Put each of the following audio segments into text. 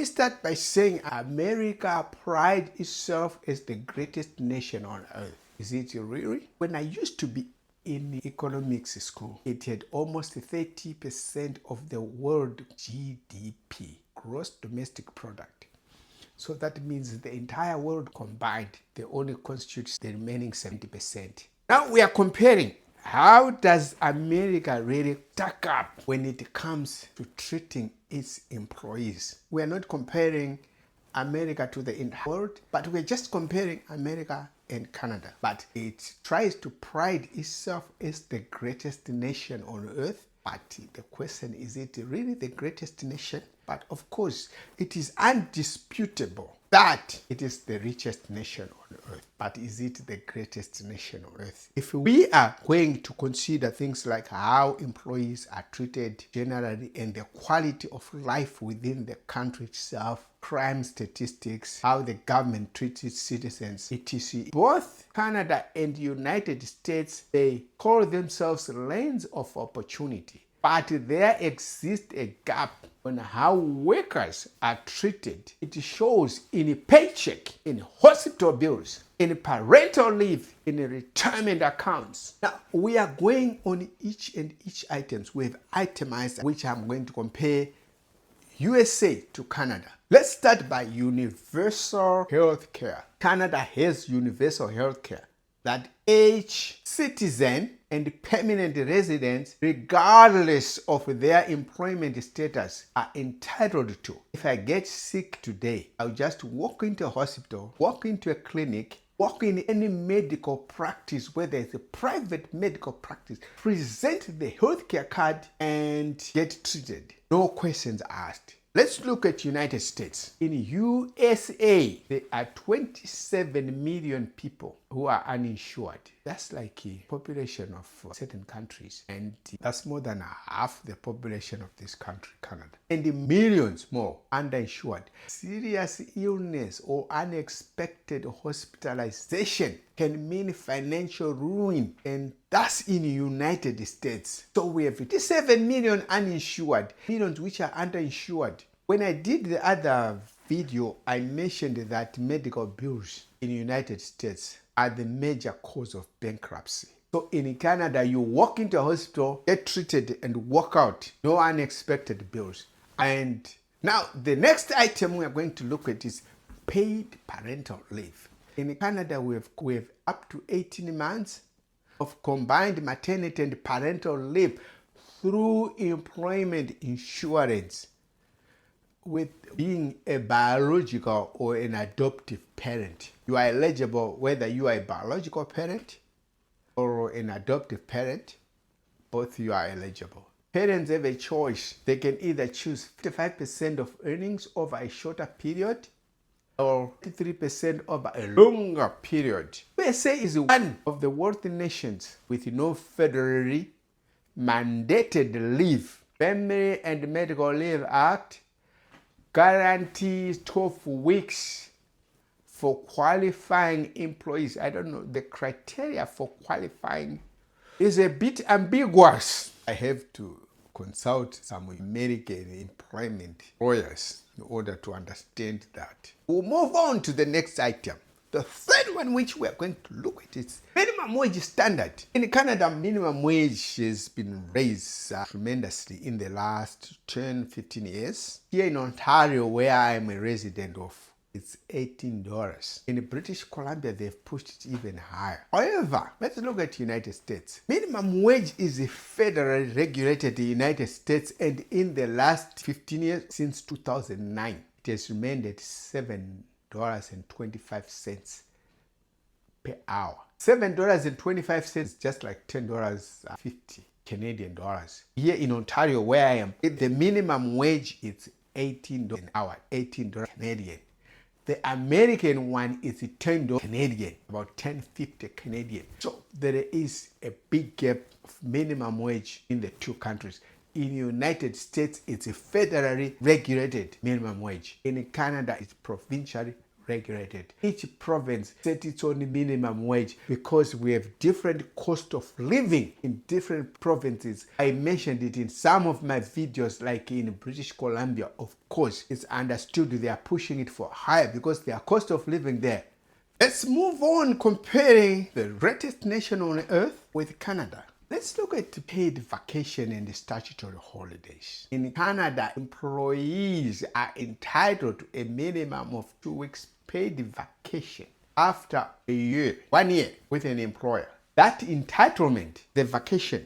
start by saying America prides itself as the greatest nation on earth. Is it really? When I used to be in economics school, it had almost 30% of the world GDP, gross domestic product. So that means the entire world combined, they only constitutes the remaining 70%. Now we are comparing. How does America really stack up when it comes to treating its employees? We are not comparing America to the entire world, but we're just comparing America and Canada. But it tries to pride itself as the greatest nation on earth. But the question is it really the greatest nation? But of course, it is undisputable that it is the richest nation on earth. But is it the greatest nation on earth? If we are going to consider things like how employees are treated generally and the quality of life within the country itself, crime statistics, how the government treats its citizens, etc. Both Canada and the United States, they call themselves lands of opportunity. But there exists a gap on how workers are treated. It shows in a paycheck, in hospital bills, in parental leave, in retirement accounts. Now, we are going on each items. We have itemized which I'm going to compare USA to Canada. Let's start by universal health care. Canada has universal health care that each citizen and permanent residents, regardless of their employment status, are entitled to. If I get sick today, I'll just walk into a hospital, walk into a clinic, walk in any medical practice, whether it's a private medical practice, present the healthcare card and get treated. No questions asked. Let's look at United States. In USA, there are 27 million people who are uninsured. That's like a population of certain countries. And that's more than half the population of this country, Canada. And millions more underinsured. Serious illness or unexpected hospitalization can mean financial ruin. And that's in the United States. So we have 57 million uninsured, millions which are underinsured. When I did the other video, I mentioned that medical bills in the United States are the major cause of bankruptcy. So in Canada, you walk into a hospital, get treated, and walk out. No unexpected bills. And now the next item we are going to look at is paid parental leave. In Canada, we have up to 18 months of combined maternity and parental leave through employment insurance with being a biological or an adoptive parent. You are eligible whether you are a biological parent or an adoptive parent. Both you are eligible. Parents have a choice. They can either choose 55% of earnings over a shorter period or 53% over a longer period. USA is one of the wealthy nations with no federally mandated leave. Family and Medical Leave Act guarantees 12 weeks for qualifying employees. I don't know, the criteria for qualifying is a bit ambiguous. I have to consult some American employment lawyers in order to understand that. We'll move on to the next item. The third one which we are going to look at is minimum wage standard. In Canada, minimum wage has been raised tremendously in the last 10-15 years. Here in Ontario, where I am a resident of, it's $18. In British Columbia, they've pushed it even higher. However, let's look at the United States. Minimum wage is federally regulated in the United States, and in the last 15 years, since 2009, it has remained at $7.25 per hour. $7.25, just like $10.50 Canadian dollars. Here in Ontario, where I am, the minimum wage is $18 an hour, $18 Canadian. The American one is $10 Canadian, about $10.50 Canadian. So there is a big gap of minimum wage in the two countries. In the United States, it's a federally regulated minimum wage. In Canada, it's provincially regulated. Each province sets its own minimum wage because we have different cost of living in different provinces. I mentioned it in some of my videos, like in British Columbia. Of course, it's understood they are pushing it for higher because their cost of living there. Let's move on comparing the greatest nation on earth with Canada. Let's look at paid vacation and statutory holidays. In Canada, employees are entitled to a minimum of 2 weeks paid vacation after a year, 1 year with an employer. That entitlement, the vacation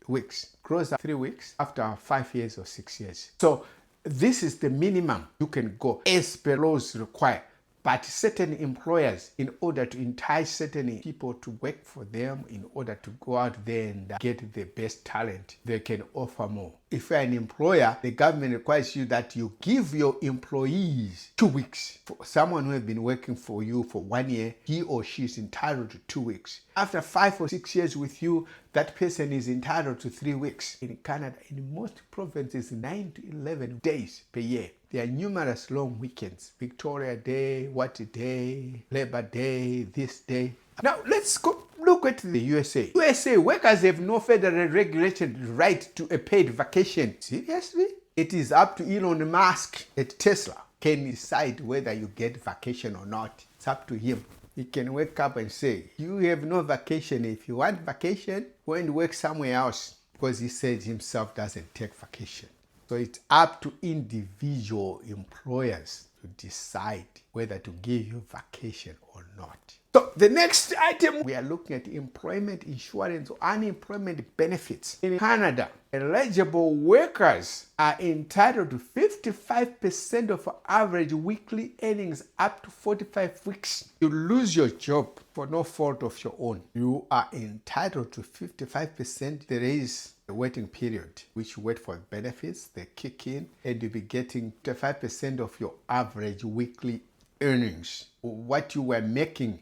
weeks, grows up 3 weeks after 5 years or 6 years. So this is the minimum you can go as per laws require. But certain employers, in order to entice certain people to work for them, in order to go out there and get the best talent, they can offer more. If you're an employer, the government requires you that you give your employees 2 weeks. For someone who has been working for you for 1 year, he or she is entitled to 2 weeks. After 5 or 6 years with you, that person is entitled to 3 weeks. In Canada, in most provinces, 9 to 11 days per year. There are numerous long weekends. Victoria Day, what day, Labor Day, this day. Now let's go look at the USA. USA workers have no federal regulated right to a paid vacation. Seriously? It is up to Elon Musk at Tesla can decide whether you get vacation or not. It's up to him. He can wake up and say, you have no vacation. If you want vacation, go and work somewhere else. Because he said himself doesn't take vacation. So it's up to individual employers to decide whether to give you vacation or not. So the next item, we are looking at employment insurance or unemployment benefits. In Canada, eligible workers are entitled to 55% of average weekly earnings up to 45 weeks. You lose your job for no fault of your own. You are entitled to 55%. There is a waiting period, which you wait for benefits, they kick in, and you'll be getting 55% of your average weekly earnings, what you were making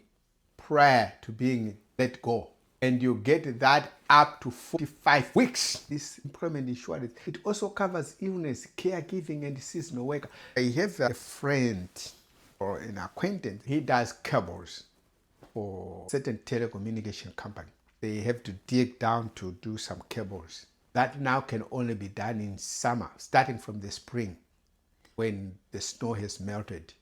prior to being let go. And you get that up to 45 weeks. This employment insurance, it also covers illness, caregiving, and seasonal work. I have a friend or an acquaintance, he does cables for certain telecommunication company. They have to dig down to do some cables. That now can only be done in summer, starting from the spring, when the snow has melted.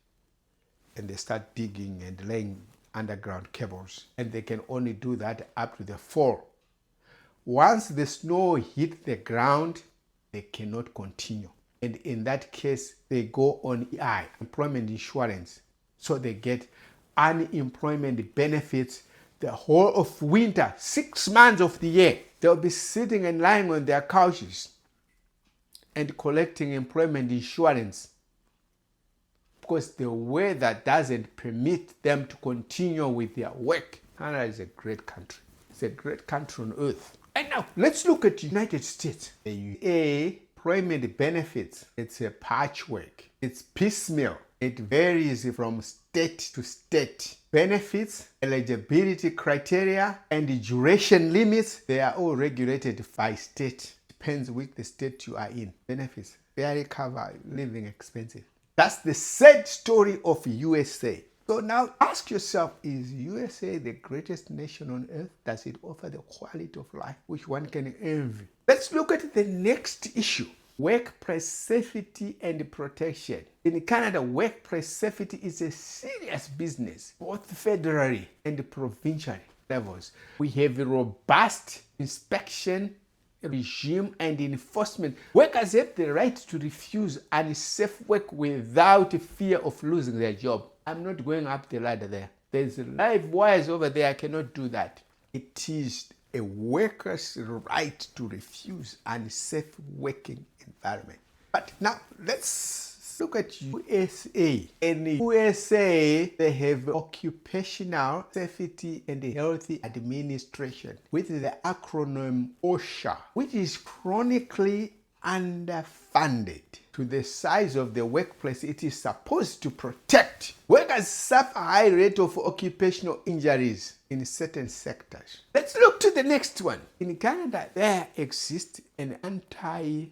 And they start digging and laying underground cables. And they can only do that up to the fall. Once the snow hit the ground, they cannot continue. And in that case, they go on EI, employment insurance. So they get unemployment benefits the whole of winter, 6 months of the year. They'll be sitting and lying on their couches and collecting employment insurance because the weather doesn't permit them to continue with their work. Canada is a great country. It's a great country on earth. And now, let's look at the United States. The employment benefits, it's a patchwork. It's piecemeal. It varies from state to state. Benefits, eligibility criteria, and the duration limits, they are all regulated by state. Depends which the state you are in. Benefits, barely cover living expenses. That's the sad story of USA. So now ask yourself, is USA the greatest nation on earth? Does it offer the quality of life which one can envy? Let's look at the next issue. Workplace safety and protection. In Canada, workplace safety is a serious business, both federally and provincially levels. We have a robust inspection regime and enforcement. Workers have the right to refuse unsafe work without fear of losing their job. I'm not going up the ladder there. There's live wires over there. I cannot do that. It is a worker's right to refuse unsafe working environment. But now let's look at USA. In the USA, they have Occupational Safety and Healthy Administration with the acronym OSHA, which is chronically underfunded. To the size of the workplace it is supposed to protect. Workers suffer a high rate of occupational injuries in certain sectors. Let's look to the next one. In Canada, there exists an anti-scab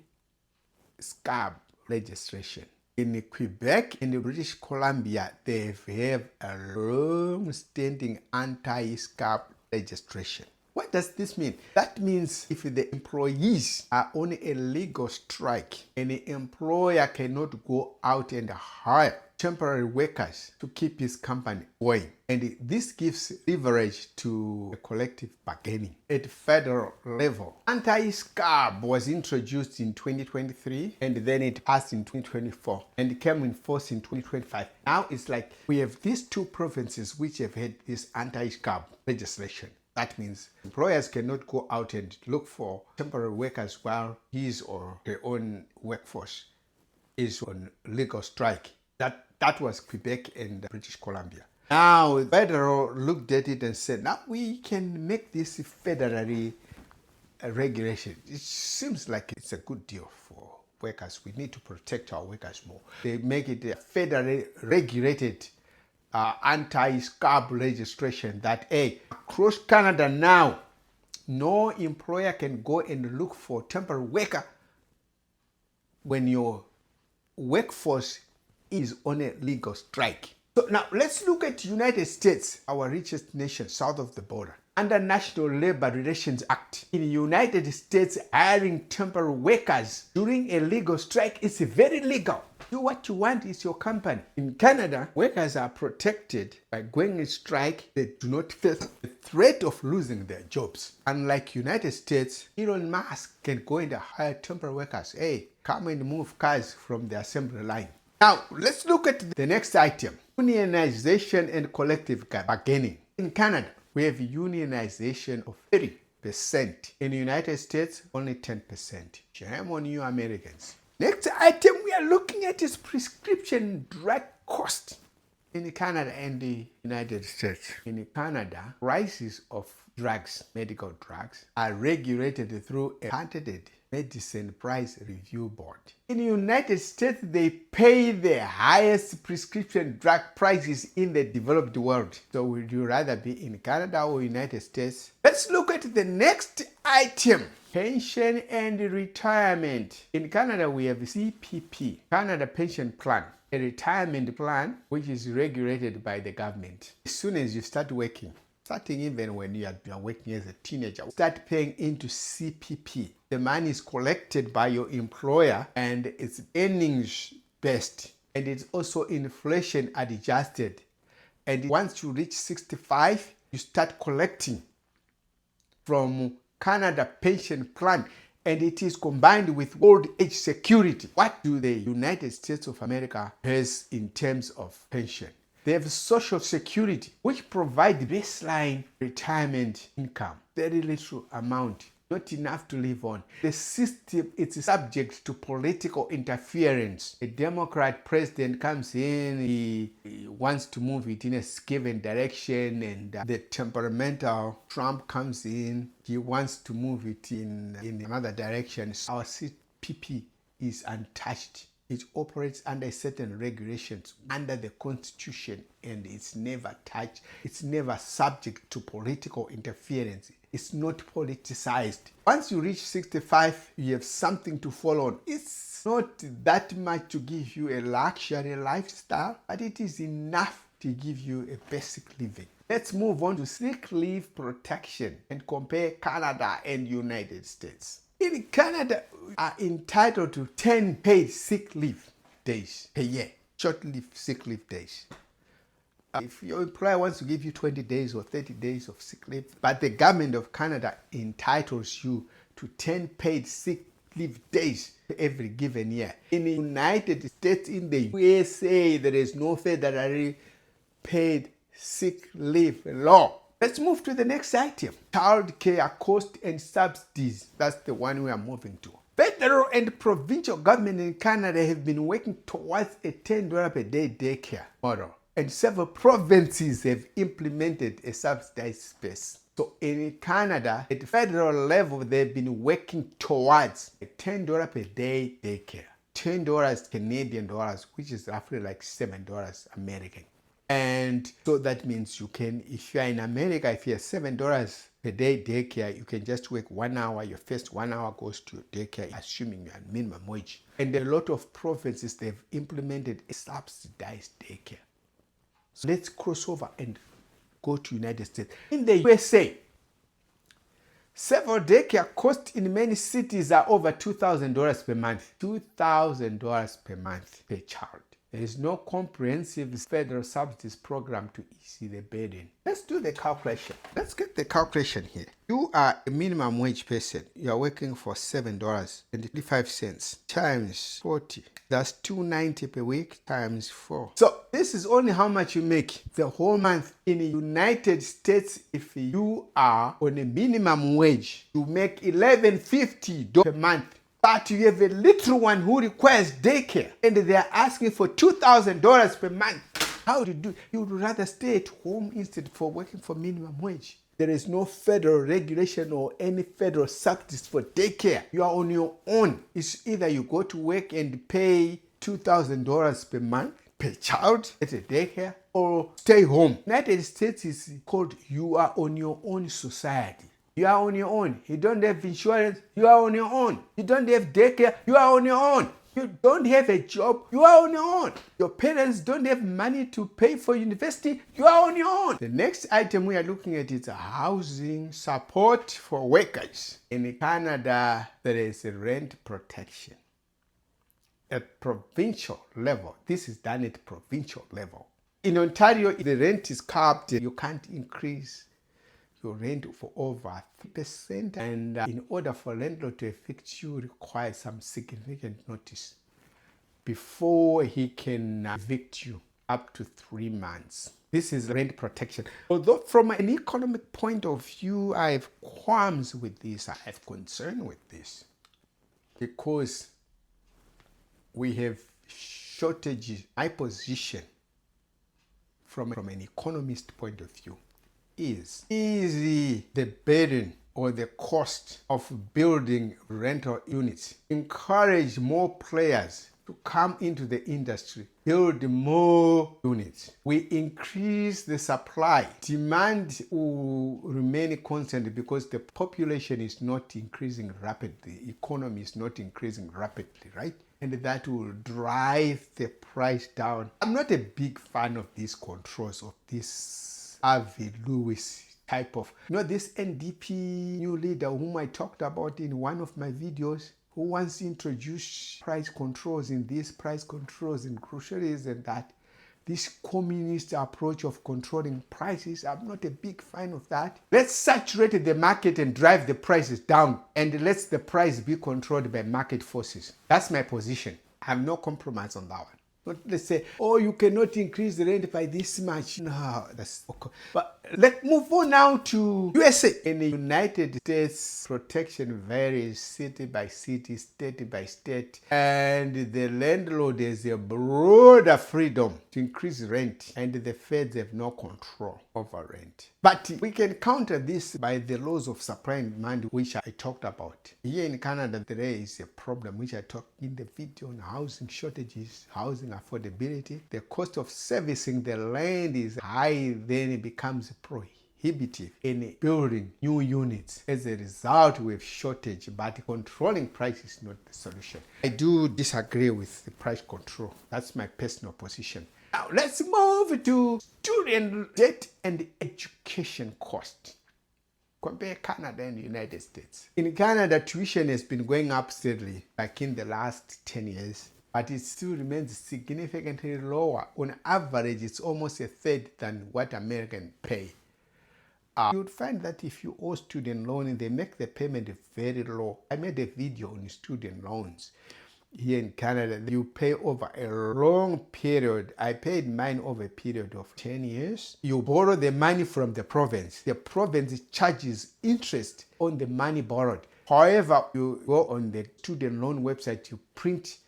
legislation. In Quebec, in British Columbia, they have a long-standing anti-scab legislation. What does this mean? That means if the employees are on a legal strike and the employer cannot go out and hire temporary workers to keep his company going, and this gives leverage to collective bargaining at federal level. Anti-scab was introduced in 2023 and then it passed in 2024 and it came in force in 2025. Now it's like we have these two provinces which have had this anti-scab legislation. That means employers cannot go out and look for temporary workers while his or their own workforce is on legal strike. That was Quebec and British Columbia. Now, federal looked at it and said, now we can make this federally regulation. It seems like it's a good deal for workers. We need to protect our workers more. They make it a federally regulated anti-scab legislation that, across Canada now, no employer can go and look for temporary worker when your workforce is on a legal strike. So now let's look at the United States, our richest nation south of the border. Under National Labor Relations Act, in the United States, hiring temporary workers during a legal strike is very legal. Do what you want is your company. In Canada, workers are protected by going on strike. They do not face the threat of losing their jobs. Unlike United States, Elon Musk can go and hire temporary workers. Hey, come and move cars from the assembly line. Now, let's look at the next item. Unionization and collective bargaining. In Canada, we have unionization of 30%. In the United States, only 10%. Shame on you Americans. Next item we are looking at is prescription drug cost in Canada and the United States. In Canada, prices of drugs, medical drugs, are regulated through a patented medicine price review board. In the United States, they pay the highest prescription drug prices in the developed world. So would you rather be in Canada or United States? Let's look at the next item. Pension and retirement. In Canada, we have CPP, Canada Pension Plan, a retirement plan which is regulated by the government. As soon as you start working, starting even when you are working as a teenager, start paying into CPP. The money is collected by your employer and it's earnings based, and it's also inflation adjusted. And once you reach 65, you start collecting from Canada Pension Plan, and it is combined with old age security. What do the United States of America has in terms of pension? They have Social Security, which provides baseline retirement income, very little amount, not enough to live on. The system is subject to political interference. A Democrat president comes in, he wants to move it in a given direction, and the temperamental Trump comes in, he wants to move it in another direction. Our CPP is untouched. It operates under certain regulations under the Constitution, and it's never touched. It's never subject to political interference. It's not politicized. Once you reach 65, you have something to fall on. It's not that much to give you a luxury lifestyle, but it is enough to give you a basic living. Let's move on to sick leave protection and compare Canada and United States. In Canada, we are entitled to 10 paid sick leave days per year, short-lived sick leave days. If your employer wants to give you 20 days or 30 days of sick leave, but the government of Canada entitles you to 10 paid sick leave days every given year. In the United States, in the USA, there is no federally paid sick leave law. Let's move to the next item. Child care cost and subsidies. That's the one we are moving to. Federal and provincial government in Canada have been working towards a $10 per day daycare model. And several provinces have implemented a subsidized space. So in Canada, at the federal level, they've been working towards a $10 per day daycare. $10 Canadian dollars, which is roughly like $7 American. And And so that means you can, if you're in America, if you're $7 per day daycare, you can just work 1 hour. Your first 1 hour goes to your daycare, assuming you're on minimum wage. And a lot of provinces, they've implemented a subsidized daycare. So let's cross over and go to United States. In the USA, several daycare costs in many cities are over $2,000 per month. $2,000 per month per child. There is no comprehensive federal subsidies program to ease the burden. Let's do the calculation. Let's get the calculation here. You are a minimum wage person. You are working for $7.25 times 40. That's $290 per week times 4. So this is only how much you make the whole month. In the United States, if you are on a minimum wage, you make $11.50 per month. But you have a little one who requires daycare and they are asking for $2,000 per month. How do you do? You would rather stay at home instead for working for minimum wage. There is no federal regulation or any federal subsidies for daycare. You are on your own. It's either you go to work and pay $2,000 per month per child at a daycare or stay home. United States is called you are on your own society. You are on your own. You don't have insurance. You are on your own. You don't have daycare. You are on your own. You don't have a job. You are on your own. Your parents don't have money to pay for university. You are on your own. The next item we are looking at is housing support for workers. In Canada, there is a rent protection. At provincial level, this is done at provincial level. In Ontario, the rent is capped. You can't increase your rent for over 3%, and in order for a landlord to evict you, requires some significant notice before he can evict you, up to 3 months. This is rent protection. Although from an economic point of view, I have qualms with this, I have concern with this, because we have shortages. My position from an economist point of view is the burden or the cost of building rental units. Encourage more players to come into the industry, build more units. We increase the supply. Demand will remain constant because the population is not increasing rapidly. The economy is not increasing rapidly, right? And that will drive the price down. I'm not a big fan of these controls, of this Harvey Lewis type of, this NDP new leader whom I talked about in one of my videos, who wants to introduce price controls in these price controls in groceries and that. This communist approach of controlling prices, I'm not a big fan of that. Let's saturate the market and drive the prices down, and let the price be controlled by market forces. That's my position. I have no compromise on that one. Not let's say, oh, you cannot increase the rent by this much. No, that's okay. But let's move on now to USA. In the United States, protection varies city by city, state by state. And the landlord has a broader freedom to increase rent. And the feds have no control over rent. But we can counter this by the laws of supply and demand, which I talked about. Here in Canada, there is a problem, which I talked in the video on housing shortages, housing affordability. The cost of servicing the land is high, then it becomes prohibitive in building new units. As a result, we have shortage, but controlling price is not the solution. I do disagree with the price control. That's my personal position. Now, let's move to student debt and education cost. Compare Canada and the United States. In Canada, tuition has been going up steadily, like in the last 10 years. But it still remains significantly lower. On average, it's almost a third than what Americans pay. You would find that if you owe student loan, they make the payment very low. I made a video on student loans. Here in Canada, you pay over a long period. I paid mine over a period of 10 years. You borrow the money from the province. The province charges interest on the money borrowed. However, you go on the student loan website, you print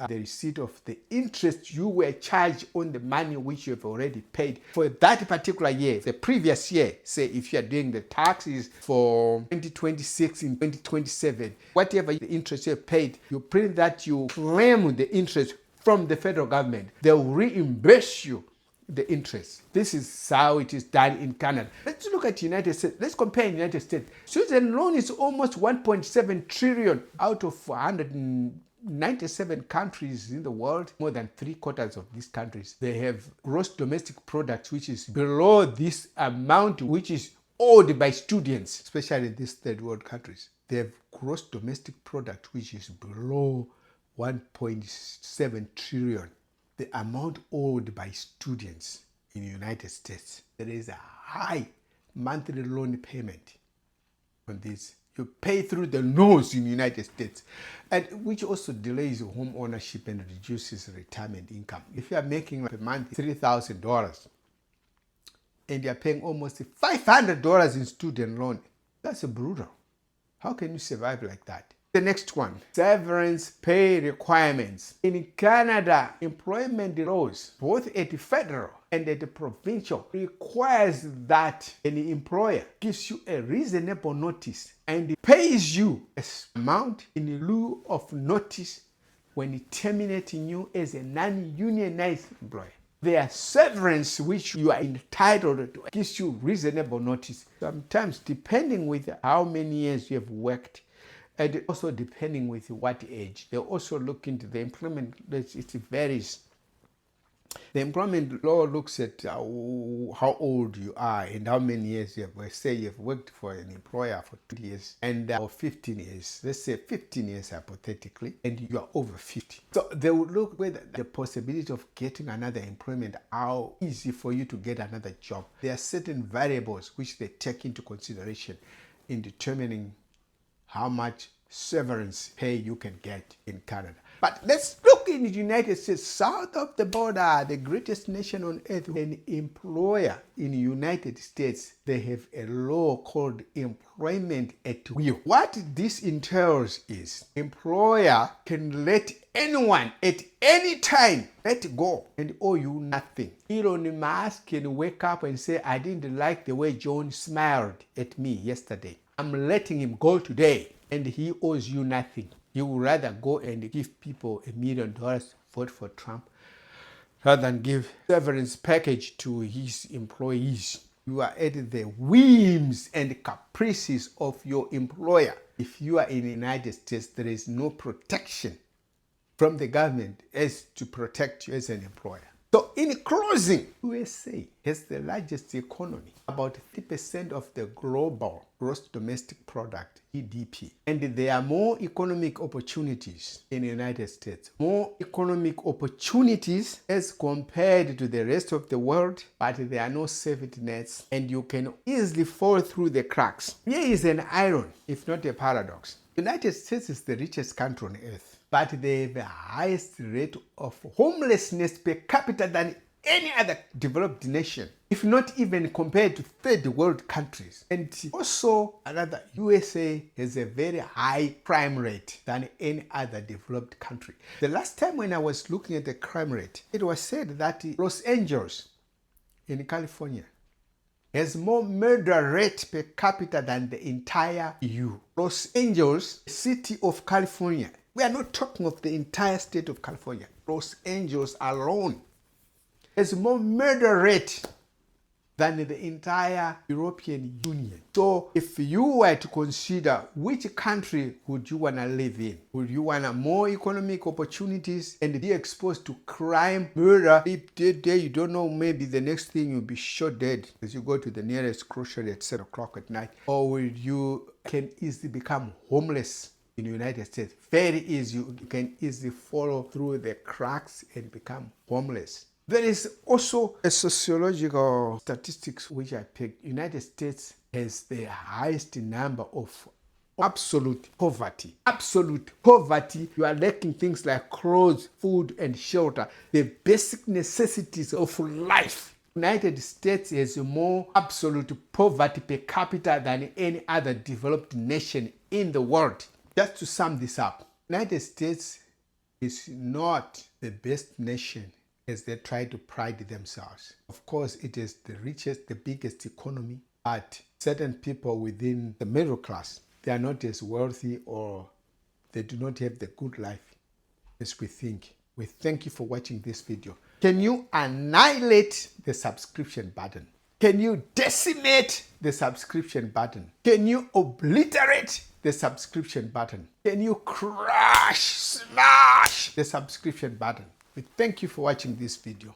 the receipt of the interest you were charged on the money which you have already paid for that particular year. The previous year, say if you are doing the taxes for 2026 and 2027, whatever the interest you have paid, you print that, you claim the interest from the federal government. They will reimburse you the interest. This is how it is done in Canada. Let's look at United States. Let's compare United States. Student loan is almost 1.7 trillion out of 197 countries in the world. More than 3/4 of these countries, they have gross domestic product which is below this amount which is owed by students, especially these third world countries. They have gross domestic product which is below 1.7 trillion. The amount owed by students in the United States. There is a high monthly loan payment on this. You pay through the nose in the United States, and which also delays home ownership and reduces retirement income. If you are making a month $3,000 and you are paying almost $500 in student loan, that's brutal. How can you survive like that? The next one, severance pay requirements. In Canada, employment laws, both at the federal and at the provincial, requires that an employer gives you a reasonable notice and pays you an amount in lieu of notice when terminating you as a non-unionized employer. Their severance, which you are entitled to, gives you reasonable notice. Sometimes, depending with how many years you have worked, and also depending with what age. They also look into the employment, it varies. The employment law looks at how old you are and how many years you have. Say you have worked for an employer for 20 years and or 15 years. Let's say 15 years hypothetically, and you are over 50. So they will look whether the possibility of getting another employment, how easy for you to get another job. There are certain variables which they take into consideration in determining how much severance pay you can get in Canada. But let's look in the United States, south of the border, the greatest nation on earth. An employer in the United States, they have a law called employment at will. What this entails is employer can let anyone at any time let go and owe you nothing. Elon Musk can wake up and say, I didn't like the way John smiled at me yesterday. I'm letting him go today, and he owes you nothing. You would rather go and give people $1 million to vote for Trump rather than give severance package to his employees. You are at the whims and caprices of your employer. If you are in the United States, there is no protection from the government as to protect you as an employer. So in closing, USA has the largest economy, about 50% of the global gross domestic product, GDP. And there are more economic opportunities in the United States. More economic opportunities as compared to the rest of the world, but there are no safety nets and you can easily fall through the cracks. Here is an iron, if not a paradox. The United States is the richest country on earth, but they have the highest rate of homelessness per capita than any other developed nation, if not even compared to third world countries. And also, another, USA has a very high crime rate than any other developed country. The last time when I was looking at the crime rate, it was said that Los Angeles in California has more murder rate per capita than the entire EU. Los Angeles, city of California. We are not talking of the entire state of California. Los Angeles alone has more murder rate than the entire European Union. So if you were to consider which country would you want to live in, would you want more economic opportunities and be exposed to crime, murder? If you don't know, maybe the next thing you'll be shot dead as you go to the nearest grocery at 7 o'clock at night. Or would you can easily become homeless in the United States? Very easy. You can easily follow through the cracks and become homeless. There is also a sociological statistics which I picked. United States has the highest number of absolute poverty. Absolute poverty. You are lacking things like clothes, food, and shelter. The basic necessities of life. United States has more absolute poverty per capita than any other developed nation in the world. Just to sum this up, United States is not the best nation as they try to pride themselves. Of course, it is the richest, the biggest economy, but certain people within the middle class, they are not as wealthy or they do not have the good life as we think. We thank you for watching this video. Can you annihilate the subscription button? Can you decimate the subscription button? Can you obliterate the subscription button? Can you crush, smash the subscription button? We thank you for watching this video.